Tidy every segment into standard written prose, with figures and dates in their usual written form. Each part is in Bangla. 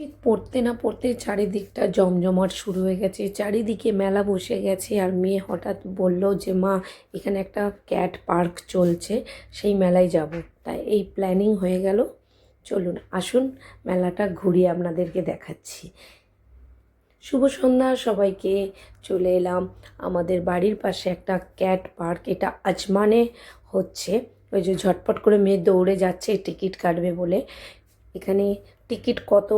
শীত পড়তে না পড়তে চারিদিকটা জমজমাট শুরু হয়ে গেছে, চারিদিকে মেলা বসে গেছে। আর মেয়ে হঠাৎ বলল যে মা, এখানে একটা ক্যাট পার্ক চলছে, সেই মেলায় যাব। তাই এই প্ল্যানিং হয়ে গেল। চলুন আসুন মেলাটা ঘুরিয়ে আপনাদেরকে দেখাচ্ছি। শুভ সন্ধ্যা সবাইকে। চলে এলাম আমাদের বাড়ির পাশে একটা ক্যাট পার্ক, এটা আজমানে হচ্ছে। ওই যে ঝটপট করে মেয়ে দৌড়ে যাচ্ছে টিকিট কাটবে বলে। এখানে টিকিট কত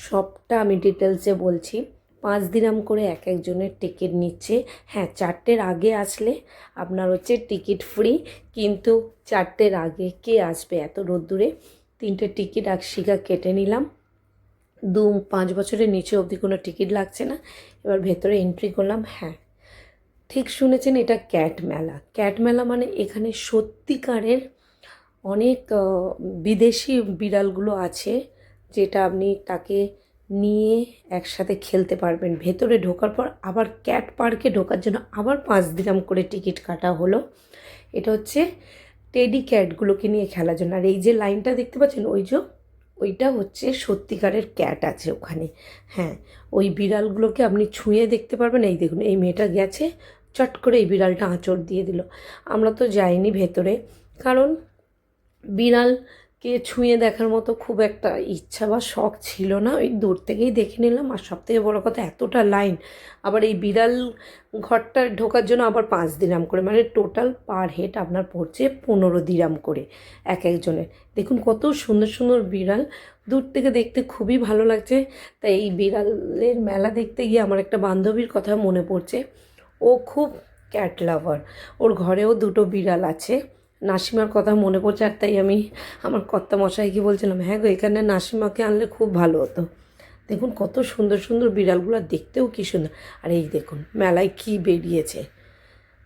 সবটা আমি ডিটেলসে বলছি। 5 দিরহাম করে এক একজনের টিকিট নিচ্ছে। হ্যাঁ, 4টের আগে আসলে আপনার হচ্ছে টিকিট ফ্রি, কিন্তু 4টের আগে কে আসবে এত রোদ্দুরে। 3টে টিকিট একশিগা কেটে নিলাম। 5 বছরের নিচে অবধি কোনো টিকিট লাগছে না। এবার ভেতরে এন্ট্রি করলাম। হ্যাঁ, ঠিক শুনেছেন, এটা ক্যাট মেলা। ক্যাট মেলা মানে এখানে সত্যিকারের অনেক বিদেশি বিড়ালগুলো আছে, যেটা আপনি তাকে নিয়ে একসাথে খেলতে পারবেন। ভেতরে ঢোকার পর আবার ক্যাট পার্কে ঢোকার জন্য আবার 5 দিরহাম করে টিকিট কাটা হলো। এটা হচ্ছে টেডি ক্যাটগুলোকে নিয়ে খেলার জন্য। আর এই যে লাইনটা দেখতে পাচ্ছেন, ওইটা হচ্ছে সত্যিকারের ক্যাট আছে ওখানে। হ্যাঁ, ওই বিড়ালগুলোকে আপনি ছুঁয়ে দেখতে পারবেন। এই দেখুন, এই মেয়েটা গেছে, চট করে এই বিড়ালটা আঁচড় দিয়ে দিল। আমরা তো যাইনি ভেতরে, কারণ বিড়ালকে ছুঁয়ে দেখার মতো খুব একটা ইচ্ছা বা শখ ছিল না। ওই দূর থেকেই দেখে নিলাম। আর সবথেকে বড়ো কথা, এতটা লাইন, আবার এই বিড়াল ঘরটা ঢোকার জন্য আবার 5 দিরহাম করে, মানে টোটাল পার হেড আপনার পড়ছে 15 দিরহাম করে এক একজনের। দেখুন কত সুন্দর সুন্দর বিড়াল, দূর থেকে দেখতে খুবই ভালো লাগছে। তাই এই বিড়ালের মেলা দেখতে গিয়ে আমার একটা বান্ধবীর কথা মনে পড়ছে। ও খুব ক্যাট লাভার, ওর ঘরেও 2টো বিড়াল আছে। নাসিমার কথা মনে পড়ছে। আর তাই আমি আমার কর্তামশাইকে বলছিলাম, হ্যাঁ গো, এখানে নাসিমাকে আনলে খুব ভালো হতো। দেখুন কত সুন্দর সুন্দর বিড়ালগুলো, দেখতেও কী সুন্দর। আর এই দেখুন মেলায় কি বেরিয়েছে।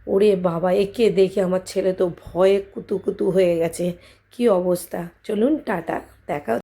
ওরে বাবা, একে দেখে আমার ছেলে তো ভয়ে কুতু কুতু হয়ে গেছে। কি অবস্থা। চলুন টাটা, দেখা।